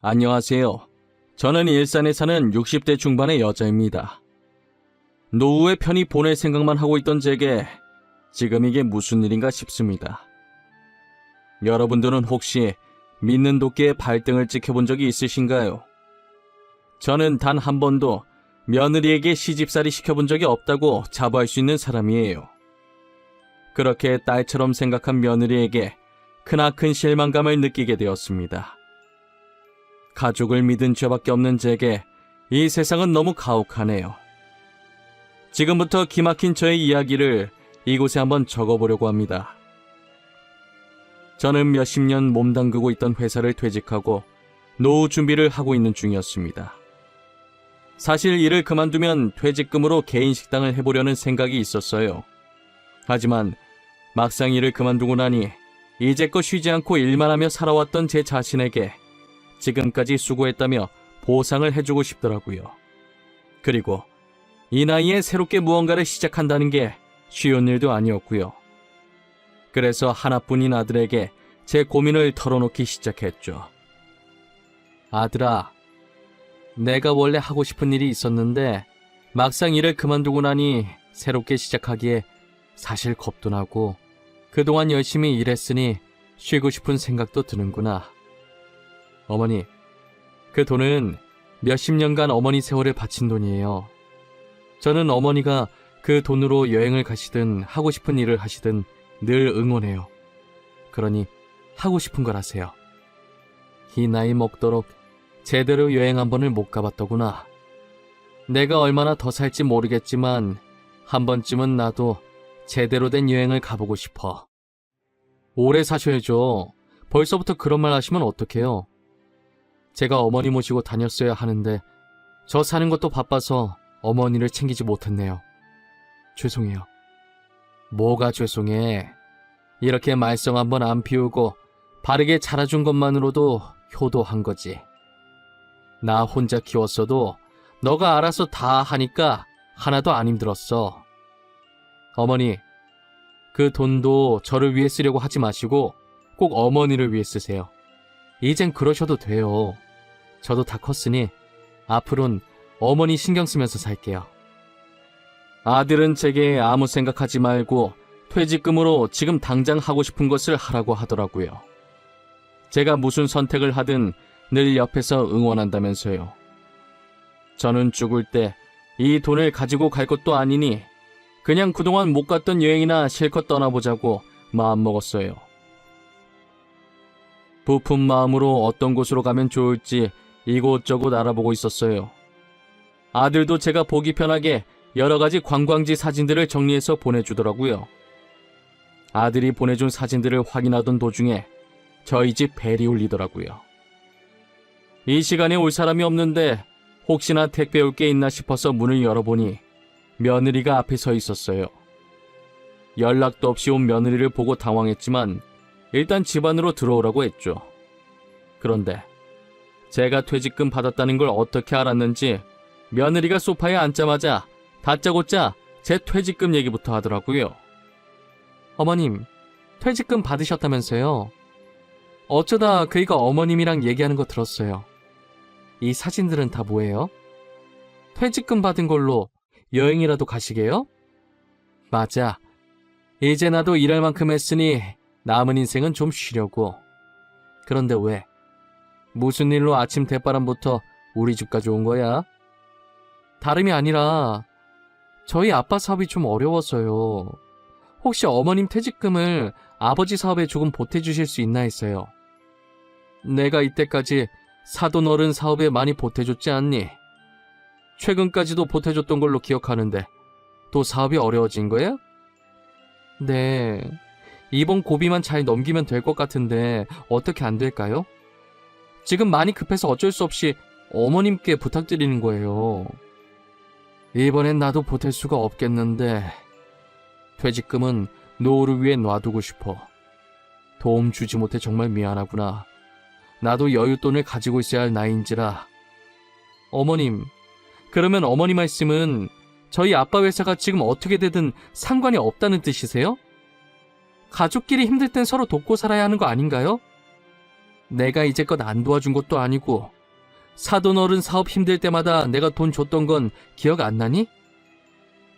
안녕하세요. 저는 일산에 사는 60대 중반의 여자입니다. 노후에 편히 보낼 생각만 하고 있던 제게 지금 이게 무슨 일인가 싶습니다. 여러분들은 혹시 믿는 도끼에 발등을 찍혀본 적이 있으신가요? 저는 단 한 번도 며느리에게 시집살이 시켜본 적이 없다고 자부할 수 있는 사람이에요. 그렇게 딸처럼 생각한 며느리에게 크나큰 실망감을 느끼게 되었습니다. 가족을 믿은 죄밖에 없는 제게 이 세상은 너무 가혹하네요. 지금부터 기막힌 저의 이야기를 이곳에 한번 적어보려고 합니다. 저는 몇십 년 몸담그고 있던 회사를 퇴직하고 노후 준비를 하고 있는 중이었습니다. 사실 일을 그만두면 퇴직금으로 개인 식당을 해보려는 생각이 있었어요. 하지만 막상 일을 그만두고 나니 이제껏 쉬지 않고 일만 하며 살아왔던 제 자신에게 지금까지 수고했다며 보상을 해주고 싶더라고요. 그리고 이 나이에 새롭게 무언가를 시작한다는 게 쉬운 일도 아니었고요. 그래서 하나뿐인 아들에게 제 고민을 털어놓기 시작했죠. 아들아, 내가 원래 하고 싶은 일이 있었는데 막상 일을 그만두고 나니 새롭게 시작하기에 사실 겁도 나고 그동안 열심히 일했으니 쉬고 싶은 생각도 드는구나. 어머니, 그 돈은 몇십 년간 어머니 세월을 바친 돈이에요. 저는 어머니가 그 돈으로 여행을 가시든 하고 싶은 일을 하시든 늘 응원해요. 그러니 하고 싶은 걸 하세요. 이 나이 먹도록 제대로 여행 한 번을 못 가봤더구나. 내가 얼마나 더 살지 모르겠지만 한 번쯤은 나도 제대로 된 여행을 가보고 싶어. 오래 사셔야죠. 벌써부터 그런 말 하시면 어떡해요. 제가 어머니 모시고 다녔어야 하는데 저 사는 것도 바빠서 어머니를 챙기지 못했네요. 죄송해요. 뭐가 죄송해. 이렇게 말썽 한번 안 피우고 바르게 자라준 것만으로도 효도한 거지. 나 혼자 키웠어도 너가 알아서 다 하니까 하나도 안 힘들었어. 어머니, 그 돈도 저를 위해 쓰려고 하지 마시고 꼭 어머니를 위해 쓰세요. 이젠 그러셔도 돼요. 저도 다 컸으니 앞으로는 어머니 신경 쓰면서 살게요. 아들은 제게 아무 생각하지 말고 퇴직금으로 지금 당장 하고 싶은 것을 하라고 하더라고요. 제가 무슨 선택을 하든 늘 옆에서 응원한다면서요. 저는 죽을 때 이 돈을 가지고 갈 것도 아니니 그냥 그동안 못 갔던 여행이나 실컷 떠나보자고 마음먹었어요. 부푼 마음으로 어떤 곳으로 가면 좋을지 이곳저곳 알아보고 있었어요. 아들도 제가 보기 편하게 여러 가지 관광지 사진들을 정리해서 보내주더라고요. 아들이 보내준 사진들을 확인하던 도중에 저희 집 벨이 울리더라고요. 이 시간에 올 사람이 없는데 혹시나 택배 올 게 있나 싶어서 문을 열어보니 며느리가 앞에 서 있었어요. 연락도 없이 온 며느리를 보고 당황했지만 일단 집 안으로 들어오라고 했죠. 그런데 제가 퇴직금 받았다는 걸 어떻게 알았는지 며느리가 소파에 앉자마자 다짜고짜 제 퇴직금 얘기부터 하더라고요. 어머님, 퇴직금 받으셨다면서요? 어쩌다 그이가 어머님이랑 얘기하는 거 들었어요. 이 사진들은 다 뭐예요? 퇴직금 받은 걸로 여행이라도 가시게요? 맞아. 이제 나도 일할 만큼 했으니 남은 인생은 좀 쉬려고. 그런데 왜? 무슨 일로 아침 대바람부터 우리 집까지 온 거야? 다름이 아니라 저희 아빠 사업이 좀 어려워서요. 혹시 어머님 퇴직금을 아버지 사업에 조금 보태주실 수 있나 했어요. 내가 이때까지 사돈 어른 사업에 많이 보태줬지 않니? 최근까지도 보태줬던 걸로 기억하는데 또 사업이 어려워진 거예요? 네, 이번 고비만 잘 넘기면 될 것 같은데 어떻게 안 될까요? 지금 많이 급해서 어쩔 수 없이 어머님께 부탁드리는 거예요. 이번엔 나도 보탤 수가 없겠는데 퇴직금은 노후를 위해 놔두고 싶어. 도움 주지 못해 정말 미안하구나. 나도 여윳돈을 가지고 있어야 할 나이인지라. 어머님, 그러면 어머니 말씀은 저희 아빠 회사가 지금 어떻게 되든 상관이 없다는 뜻이세요? 가족끼리 힘들 땐 서로 돕고 살아야 하는 거 아닌가요? 내가 이제껏 안 도와준 것도 아니고 사돈 어른 사업 힘들 때마다 내가 돈 줬던 건 기억 안 나니?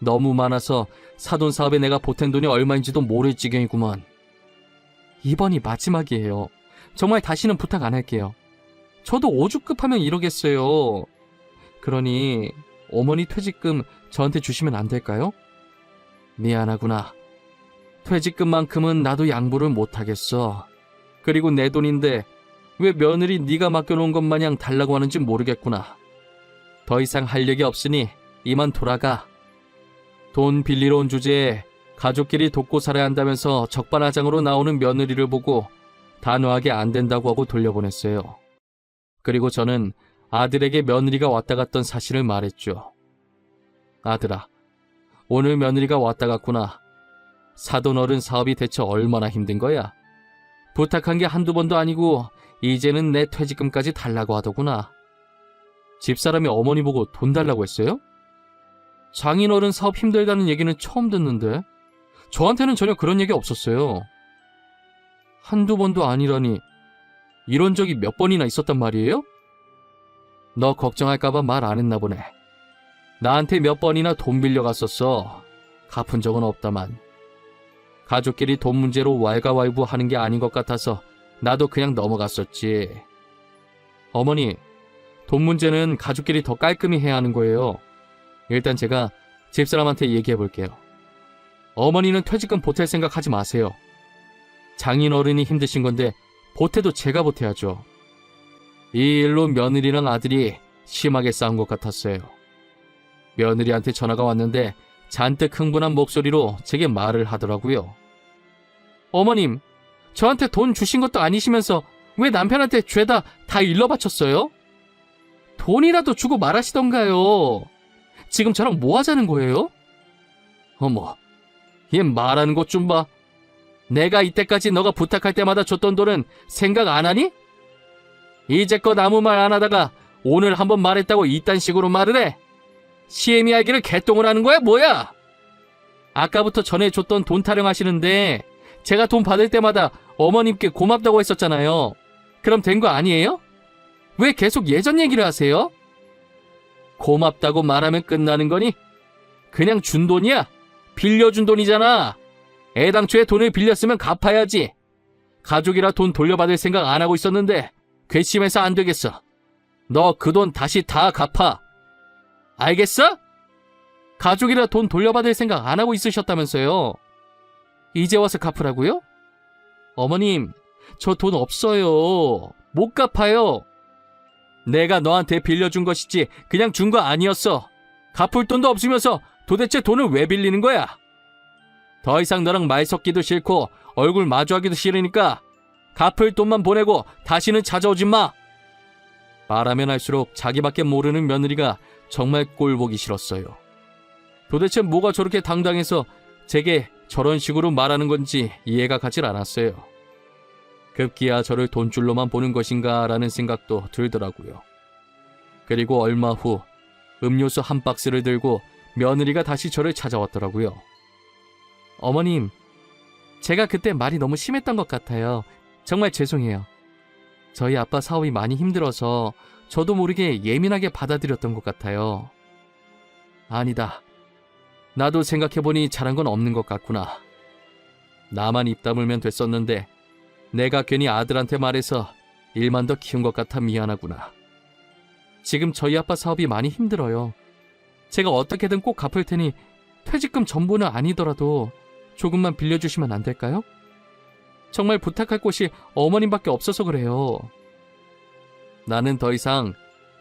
너무 많아서 사돈 사업에 내가 보탠 돈이 얼마인지도 모를 지경이구먼. 이번이 마지막이에요. 정말 다시는 부탁 안 할게요. 저도 오죽급하면 이러겠어요. 그러니 어머니 퇴직금 저한테 주시면 안 될까요? 미안하구나. 퇴직금만큼은 나도 양보를 못하겠어. 그리고 내 돈인데 왜 며느리 네가 맡겨놓은 것 마냥 달라고 하는지 모르겠구나. 더 이상 할 얘기 없으니 이만 돌아가. 돈 빌리러 온 주제에 가족끼리 돕고 살아야 한다면서 적반하장으로 나오는 며느리를 보고 단호하게 안 된다고 하고 돌려보냈어요. 그리고 저는 아들에게 며느리가 왔다 갔던 사실을 말했죠. 아들아, 오늘 며느리가 왔다 갔구나. 사돈 어른 사업이 대체 얼마나 힘든 거야? 부탁한 게 한두 번도 아니고 이제는 내 퇴직금까지 달라고 하더구나. 집사람이 어머니 보고 돈 달라고 했어요? 장인어른 사업 힘들다는 얘기는 처음 듣는데 저한테는 전혀 그런 얘기 없었어요. 한두 번도 아니라니 이런 적이 몇 번이나 있었단 말이에요? 너 걱정할까봐 말 안 했나 보네. 나한테 몇 번이나 돈 빌려갔었어. 갚은 적은 없다만. 가족끼리 돈 문제로 왈가왈부하는 게 아닌 것 같아서 나도 그냥 넘어갔었지. 어머니, 돈 문제는 가족끼리 더 깔끔히 해야 하는 거예요. 일단 제가 집사람한테 얘기해 볼게요. 어머니는 퇴직금 보탤 생각 하지 마세요. 장인어른이 힘드신 건데 보태도 제가 보태야죠. 이 일로 며느리랑 아들이 심하게 싸운 것 같았어요. 며느리한테 전화가 왔는데 잔뜩 흥분한 목소리로 제게 말을 하더라고요. 어머님, 저한테 돈 주신 것도 아니시면서 왜 남편한테 죄다 다 일러 바쳤어요? 돈이라도 주고 말하시던가요. 지금 저랑 뭐 하자는 거예요? 어머, 얘 말하는 것 좀 봐. 내가 이때까지 너가 부탁할 때마다 줬던 돈은 생각 안 하니? 이제껏 아무 말 안 하다가 오늘 한번 말했다고 이딴 식으로 말을 해? 시애미 알기를 개똥을 하는 거야 뭐야? 아까부터 전에 줬던 돈 타령하시는데 제가 돈 받을 때마다 어머님께 고맙다고 했었잖아요. 그럼 된 거 아니에요? 왜 계속 예전 얘기를 하세요? 고맙다고 말하면 끝나는 거니? 그냥 준 돈이야? 빌려준 돈이잖아. 애당초에 돈을 빌렸으면 갚아야지. 가족이라 돈 돌려받을 생각 안 하고 있었는데 괘씸해서 안 되겠어. 너 그 돈 다시 다 갚아. 알겠어? 가족이라 돈 돌려받을 생각 안 하고 있으셨다면서요. 이제 와서 갚으라고요? 어머님, 저 돈 없어요. 못 갚아요. 내가 너한테 빌려준 것이지 그냥 준 거 아니었어. 갚을 돈도 없으면서 도대체 돈을 왜 빌리는 거야? 더 이상 너랑 말 섞기도 싫고 얼굴 마주하기도 싫으니까 갚을 돈만 보내고 다시는 찾아오지 마. 말하면 할수록 자기밖에 모르는 며느리가 정말 꼴보기 싫었어요. 도대체 뭐가 저렇게 당당해서 제게 저런 식으로 말하는 건지 이해가 가질 않았어요. 급기야 저를 돈줄로만 보는 것인가 라는 생각도 들더라고요. 그리고 얼마 후 음료수 한 박스를 들고 며느리가 다시 저를 찾아왔더라고요. 어머님, 제가 그때 말이 너무 심했던 것 같아요. 정말 죄송해요. 저희 아빠 사업이 많이 힘들어서 저도 모르게 예민하게 받아들였던 것 같아요. 아니다. 나도 생각해보니 잘한 건 없는 것 같구나. 나만 입 다물면 됐었는데 내가 괜히 아들한테 말해서 일만 더 키운 것 같아 미안하구나. 지금 저희 아빠 사업이 많이 힘들어요. 제가 어떻게든 꼭 갚을 테니 퇴직금 전부는 아니더라도 조금만 빌려주시면 안 될까요? 정말 부탁할 곳이 어머님밖에 없어서 그래요. 나는 더 이상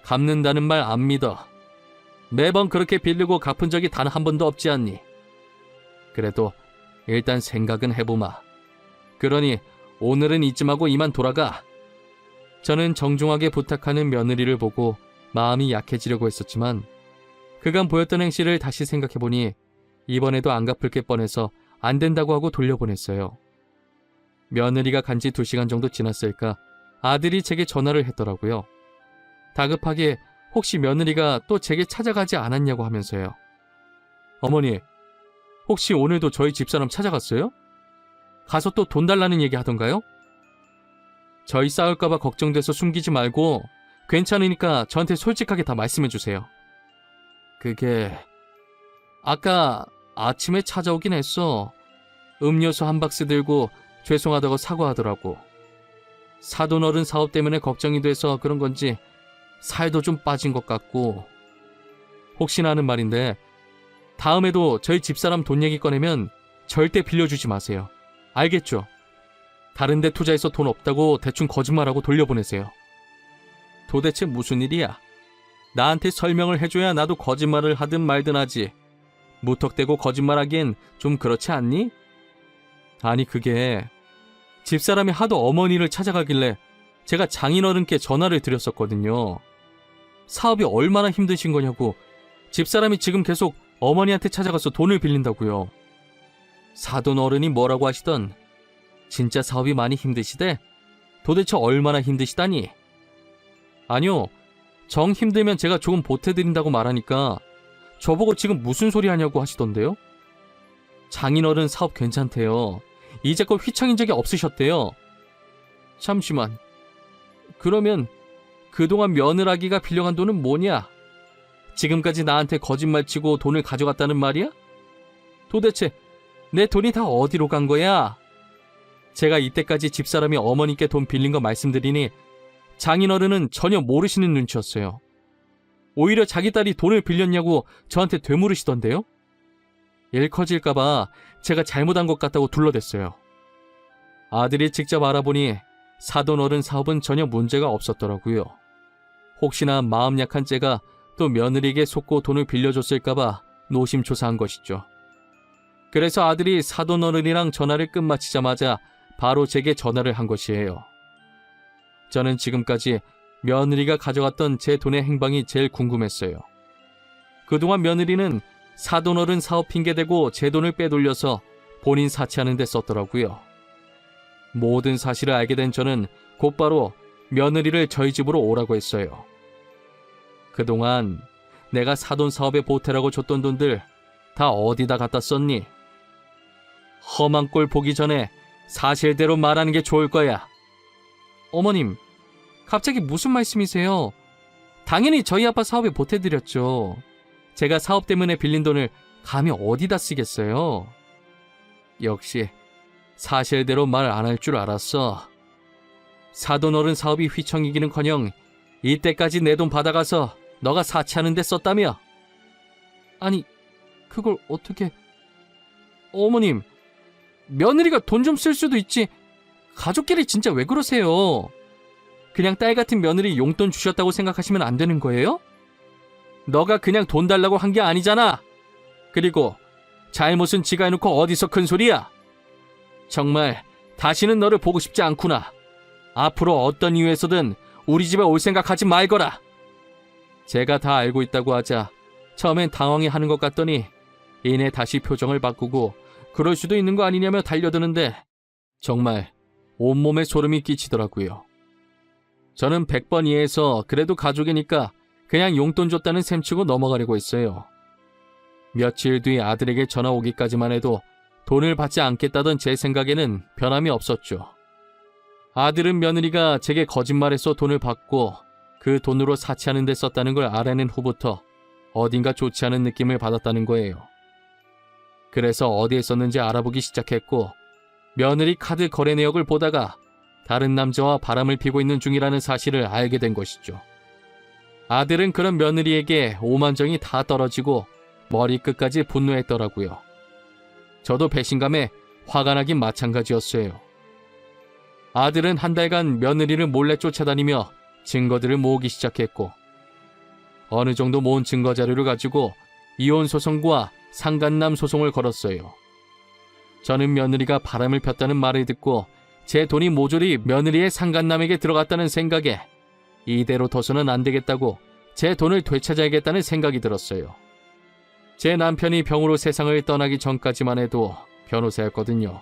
갚는다는 말 안 믿어. 매번 그렇게 빌리고 갚은 적이 단 한 번도 없지 않니? 그래도 일단 생각은 해보마. 그러니 오늘은 이쯤하고 이만 돌아가. 저는 정중하게 부탁하는 며느리를 보고 마음이 약해지려고 했었지만 그간 보였던 행실을 다시 생각해보니 이번에도 안 갚을 게 뻔해서 안 된다고 하고 돌려보냈어요. 며느리가 간 지 2시간 정도 지났을까 아들이 제게 전화를 했더라고요. 다급하게 혹시 며느리가 또 제게 찾아가지 않았냐고 하면서요. 어머니, 혹시 오늘도 저희 집사람 찾아갔어요? 가서 또 돈 달라는 얘기 하던가요? 저희 싸울까봐 걱정돼서 숨기지 말고 괜찮으니까 저한테 솔직하게 다 말씀해주세요. 그게 아까 아침에 찾아오긴 했어. 음료수 한 박스 들고 죄송하다고 사과하더라고. 사돈어른 사업 때문에 걱정이 돼서 그런 건지 살도 좀 빠진 것 같고. 혹시나 하는 말인데 다음에도 저희 집사람 돈 얘기 꺼내면 절대 빌려주지 마세요. 알겠죠? 다른 데 투자해서 돈 없다고 대충 거짓말하고 돌려보내세요. 도대체 무슨 일이야? 나한테 설명을 해줘야 나도 거짓말을 하든 말든 하지. 무턱대고 거짓말하기엔 좀 그렇지 않니? 아니 그게 집사람이 하도 어머니를 찾아가길래 제가 장인어른께 전화를 드렸었거든요. 사업이 얼마나 힘드신 거냐고. 집사람이 지금 계속 어머니한테 찾아가서 돈을 빌린다고요. 사돈 어른이 뭐라고 하시던 진짜 사업이 많이 힘드시대? 도대체 얼마나 힘드시다니? 아니요. 정 힘들면 제가 조금 보태드린다고 말하니까 저보고 지금 무슨 소리 하냐고 하시던데요? 장인어른 사업 괜찮대요. 이제껏 휘청인 적이 없으셨대요. 잠시만. 그러면 그동안 며느라기가 빌려간 돈은 뭐냐? 지금까지 나한테 거짓말치고 돈을 가져갔다는 말이야? 도대체 내 돈이 다 어디로 간 거야? 제가 이때까지 집사람이 어머니께 돈 빌린 거 말씀드리니 장인어른은 전혀 모르시는 눈치였어요. 오히려 자기 딸이 돈을 빌렸냐고 저한테 되물으시던데요? 일 커질까봐 제가 잘못한 것 같다고 둘러댔어요. 아들이 직접 알아보니 사돈어른 사업은 전혀 문제가 없었더라고요. 혹시나 마음 약한 째가 또 며느리에게 속고 돈을 빌려줬을까봐 노심초사한 것이죠. 그래서 아들이 사돈어른이랑 전화를 끝마치자마자 바로 제게 전화를 한 것이에요. 저는 지금까지 며느리가 가져갔던 제 돈의 행방이 제일 궁금했어요. 그동안 며느리는 사돈어른 사업 핑계대고 제 돈을 빼돌려서 본인 사치하는 데 썼더라고요. 모든 사실을 알게 된 저는 곧바로 며느리를 저희 집으로 오라고 했어요. 그동안 내가 사돈 사업에 보태라고 줬던 돈들 다 어디다 갖다 썼니? 험한 꼴 보기 전에 사실대로 말하는 게 좋을 거야. 어머님, 갑자기 무슨 말씀이세요? 당연히 저희 아빠 사업에 보태드렸죠. 제가 사업 때문에 빌린 돈을 감히 어디다 쓰겠어요? 역시 사실대로 말 안 할 줄 알았어. 사돈어른 사업이 휘청이기는커녕 이때까지 내 돈 받아가서 너가 사치하는 데 썼다며? 아니, 그걸 어떻게... 어머님, 며느리가 돈 좀 쓸 수도 있지. 가족끼리 진짜 왜 그러세요? 그냥 딸 같은 며느리 용돈 주셨다고 생각하시면 안 되는 거예요? 너가 그냥 돈 달라고 한 게 아니잖아. 그리고 잘못은 지가 해놓고 어디서 큰 소리야? 정말 다시는 너를 보고 싶지 않구나. 앞으로 어떤 이유에서든 우리 집에 올 생각하지 말거라. 제가 다 알고 있다고 하자 처음엔 당황해하는 것 같더니 이내 다시 표정을 바꾸고 그럴 수도 있는 거 아니냐며 달려드는데 정말 온몸에 소름이 끼치더라고요. 저는 100번 이해해서 그래도 가족이니까 그냥 용돈 줬다는 셈치고 넘어가려고 했어요. 며칠 뒤 아들에게 전화 오기까지만 해도 돈을 받지 않겠다던 제 생각에는 변함이 없었죠. 아들은 며느리가 제게 거짓말해서 돈을 받고 그 돈으로 사치하는 데 썼다는 걸 알아낸 후부터 어딘가 좋지 않은 느낌을 받았다는 거예요. 그래서 어디에 썼는지 알아보기 시작했고 며느리 카드 거래 내역을 보다가 다른 남자와 바람을 피고 있는 중이라는 사실을 알게 된 것이죠. 아들은 그런 며느리에게 오만정이 다 떨어지고 머리끝까지 분노했더라고요. 저도 배신감에 화가 나긴 마찬가지였어요. 아들은 한 달간 며느리를 몰래 쫓아다니며 증거들을 모으기 시작했고 어느 정도 모은 증거 자료를 가지고 이혼 소송과 상간남 소송을 걸었어요. 저는 며느리가 바람을 폈다는 말을 듣고 제 돈이 모조리 며느리의 상간남에게 들어갔다는 생각에 이대로 둬서는 안 되겠다고 제 돈을 되찾아야겠다는 생각이 들었어요. 제 남편이 병으로 세상을 떠나기 전까지만 해도 변호사였거든요.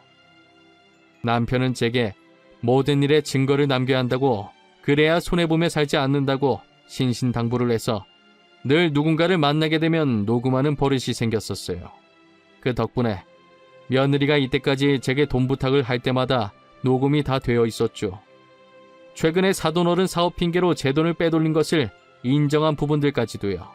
남편은 제게 모든 일에 증거를 남겨야 한다고, 그래야 손해보며 살지 않는다고 신신당부를 해서 늘 누군가를 만나게 되면 녹음하는 버릇이 생겼었어요. 그 덕분에 며느리가 이때까지 제게 돈 부탁을 할 때마다 녹음이 다 되어 있었죠. 최근에 사돈어른 사업 핑계로 제 돈을 빼돌린 것을 인정한 부분들까지도요.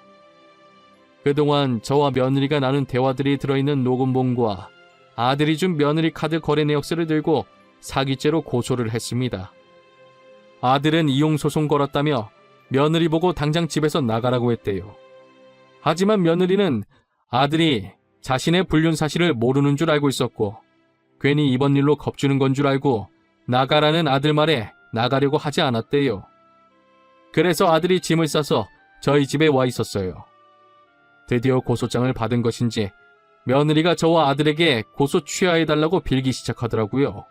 그동안 저와 며느리가 나눈 대화들이 들어있는 녹음본과 아들이 준 며느리 카드 거래 내역서를 들고 사기죄로 고소를 했습니다. 아들은 이용소송 걸었다며 며느리 보고 당장 집에서 나가라고 했대요. 하지만 며느리는 아들이 자신의 불륜 사실을 모르는 줄 알고 있었고 괜히 이번 일로 겁주는 건 줄 알고 나가라는 아들 말에 나가려고 하지 않았대요. 그래서 아들이 짐을 싸서 저희 집에 와 있었어요. 드디어 고소장을 받은 것인지 며느리가 저와 아들에게 고소 취하해달라고 빌기 시작하더라고요.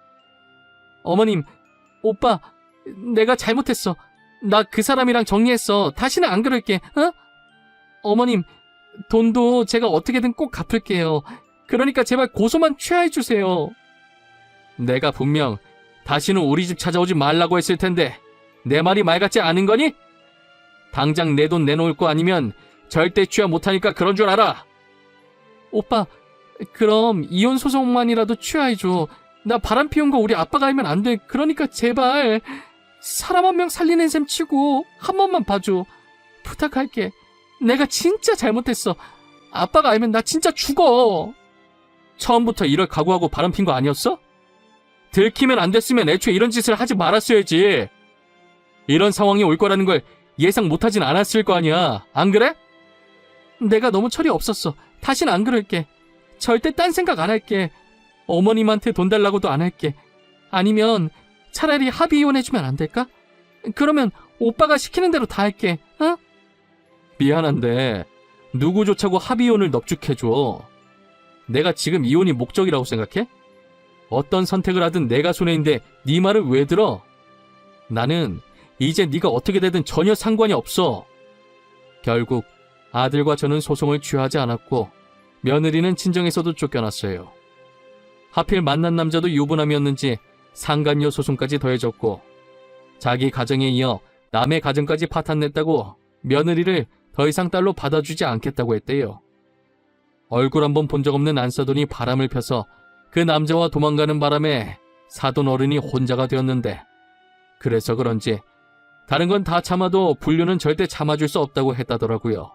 어머님, 오빠, 내가 잘못했어. 나 그 사람이랑 정리했어. 다시는 안 그럴게. 어머님, 돈도 제가 어떻게든 꼭 갚을게요. 그러니까 제발 고소만 취하해주세요. 내가 분명 다시는 우리 집 찾아오지 말라고 했을 텐데 내 말이 말 같지 않은 거니? 당장 내 돈 내놓을 거 아니면 절대 취하 못하니까 그런 줄 알아. 오빠, 그럼 이혼 소송만이라도 취하해줘. 나 바람 피운 거 우리 아빠가 알면 안 돼. 그러니까 제발 사람 한 명 살리는 셈 치고 한 번만 봐줘. 부탁할게. 내가 진짜 잘못했어. 아빠가 알면 나 진짜 죽어. 처음부터 이럴 각오하고 바람 핀 거 아니었어? 들키면 안 됐으면 애초에 이런 짓을 하지 말았어야지. 이런 상황이 올 거라는 걸 예상 못하진 않았을 거 아니야. 안 그래? 내가 너무 철이 없었어. 다신 안 그럴게. 절대 딴 생각 안 할게. 어머님한테 돈 달라고도 안 할게. 아니면 차라리 합의 이혼해주면 안 될까? 그러면 오빠가 시키는 대로 다 할게. 어? 미안한데 누구조차고 합의 이혼을 넙죽해줘. 내가 지금 이혼이 목적이라고 생각해? 어떤 선택을 하든 내가 손해인데 네 말을 왜 들어? 나는 이제 네가 어떻게 되든 전혀 상관이 없어. 결국 아들과 저는 소송을 취하지 않았고 며느리는 친정에서도 쫓겨났어요. 하필 만난 남자도 유부남이었는지 상간녀 소송까지 더해졌고 자기 가정에 이어 남의 가정까지 파탄냈다고 며느리를 더 이상 딸로 받아주지 않겠다고 했대요. 얼굴 한번 본 적 없는 안사돈이 바람을 펴서 그 남자와 도망가는 바람에 사돈 어른이 혼자가 되었는데 그래서 그런지 다른 건 다 참아도 불륜은 절대 참아줄 수 없다고 했다더라고요.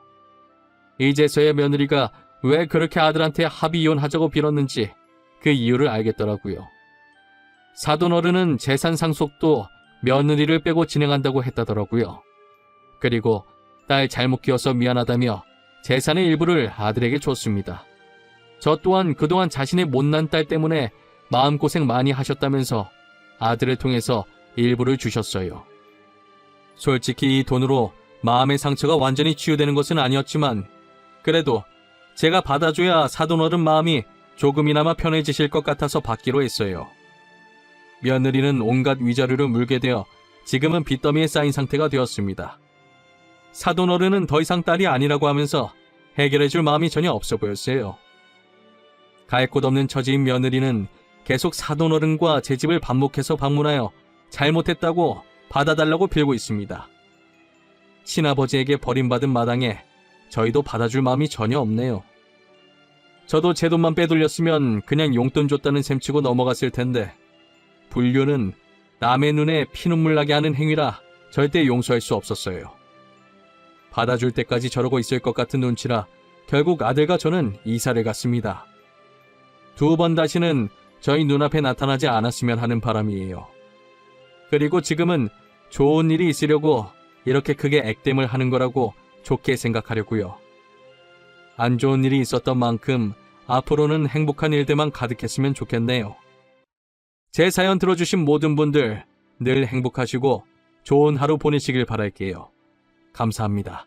이제서야 며느리가 왜 그렇게 아들한테 합의 이혼하자고 빌었는지 그 이유를 알겠더라고요. 사돈 어른은 재산 상속도 며느리를 빼고 진행한다고 했다더라고요. 그리고 딸 잘못 키워서 미안하다며 재산의 일부를 아들에게 줬습니다. 저 또한 그동안 자신의 못난 딸 때문에 마음고생 많이 하셨다면서 아들을 통해서 일부를 주셨어요. 솔직히 이 돈으로 마음의 상처가 완전히 치유되는 것은 아니었지만 그래도 제가 받아줘야 사돈 어른 마음이 조금이나마 편해지실 것 같아서 받기로 했어요. 며느리는 온갖 위자료를 물게 되어 지금은 빚더미에 쌓인 상태가 되었습니다. 사돈 어른은 더 이상 딸이 아니라고 하면서 해결해줄 마음이 전혀 없어 보였어요. 갈 곳 없는 처지인 며느리는 계속 사돈 어른과 제 집을 반복해서 방문하여 잘못했다고 받아달라고 빌고 있습니다. 친아버지에게 버림받은 마당에 저희도 받아줄 마음이 전혀 없네요. 저도 제 돈만 빼돌렸으면 그냥 용돈 줬다는 셈치고 넘어갔을 텐데 불륜은 남의 눈에 피눈물 나게 하는 행위라 절대 용서할 수 없었어요. 받아줄 때까지 저러고 있을 것 같은 눈치라 결국 아들과 저는 이사를 갔습니다. 2번 다시는 저희 눈앞에 나타나지 않았으면 하는 바람이에요. 그리고 지금은 좋은 일이 있으려고 이렇게 크게 액땜을 하는 거라고 좋게 생각하려고요. 안 좋은 일이 있었던 만큼 앞으로는 행복한 일들만 가득했으면 좋겠네요. 제 사연 들어주신 모든 분들 늘 행복하시고 좋은 하루 보내시길 바랄게요. 감사합니다.